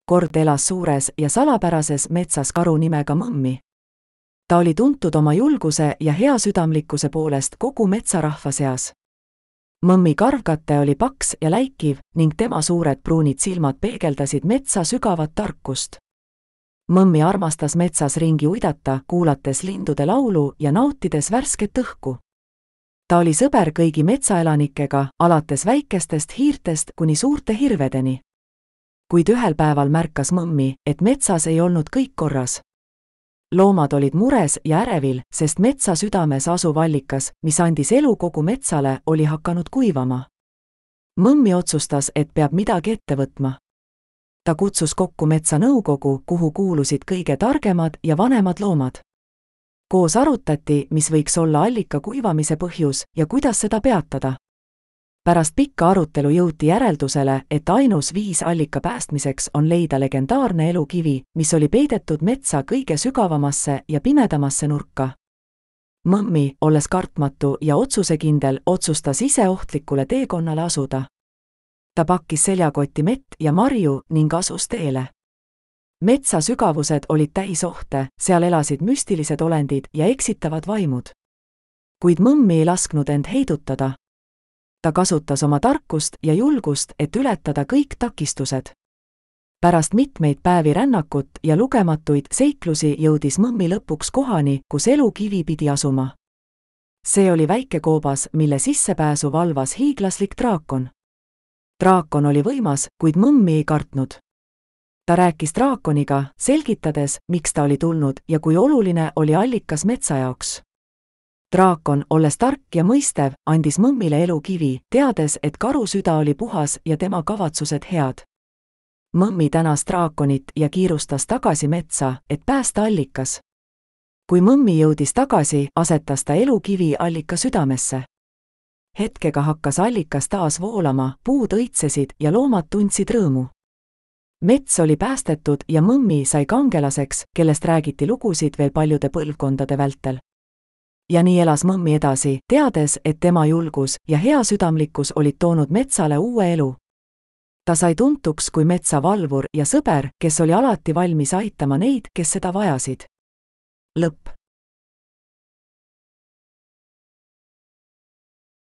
Kord elas suures ja salapärases metsas karu nimega Mõmmi. Ta oli tuntud oma julguse ja heasüdamlikkuse poolest kogu metsarahva seas. Mõmmi karvkate oli paks ja läikiv ning tema suured pruunid silmad peegeldasid metsa sügavat tarkust. Mõmmi armastas metsas ringi uidata, kuulates lindude laulu ja nautides värsket õhku. Ta oli sõber kõigi metsaelanikega, alates väikestest hiirtest kuni suurte hirvedeni. Kuid ühel päeval märkas Mõmmi, et metsas ei olnud kõik korras. Loomad olid mures ja ärevil, sest metsa südames asuv allikas, mis andis elu kogu metsale, oli hakanud kuivama. Mõmmi otsustas, et peab midagi ette võtma. Ta kutsus kokku metsanõukogu, kuhu kuulusid kõige targemad ja vanemad loomad. Koos arutati, mis võiks olla allika kuivamise põhjus ja kuidas seda peatada. Pärast pikka arutelu jõuti järeldusele, et ainus viis allika päästmiseks on leida legendaarne elukivi, mis oli peidetud metsa kõige sügavamasse ja pimedamasse nurka. Mõmmi, olles kartmatu ja otsusekindel, otsustas ise ohtlikule teekonnale asuda. Ta pakkis seljakotti mett ja marju ning asus teele. Metsa sügavused olid täis ohte, seal elasid müstilised olendid ja eksitavad vaimud. Kuid Mõmmi ei lasknud end heidutada. Ta kasutas oma tarkust ja julgust, et ületada kõik takistused. Pärast mitmeid päevi rännakut ja lugematuid seiklusi jõudis Mõmmi lõpuks kohani, kus elukivi pidi asuma. See oli väike koobas, mille sissepääsu valvas hiiglaslik draakon. Draakon oli võimas, kuid Mõmmi ei kartnud. Ta rääkis draakoniga, selgitades, miks ta oli tulnud ja kui oluline oli allikas metsa jaoks. Draakon, olles tark ja mõistev, andis Mõmmile elukivi, teades, et karu süda oli puhas ja tema kavatsused head. Mõmmi tänas draakonit ja kiirustas tagasi metsa, et päästa allikas. Kui Mõmmi jõudis tagasi, asetas ta elukivi allika südamesse. Hetkega hakkas allikas taas voolama, puud õitsesid ja loomad tundsid rõõmu. Mets oli päästetud ja Mõmmi sai kangelaseks, kellest räägiti lugusid veel paljude põlvkondade vältel. Ja nii elas Mõmmi edasi, teades, et tema julgus ja heasüdamlikkus olid toonud metsale uue elu. Ta sai tuntuks kui metsa valvur ja sõber, kes oli alati valmis aitama neid, kes seda vajasid. Lõpp.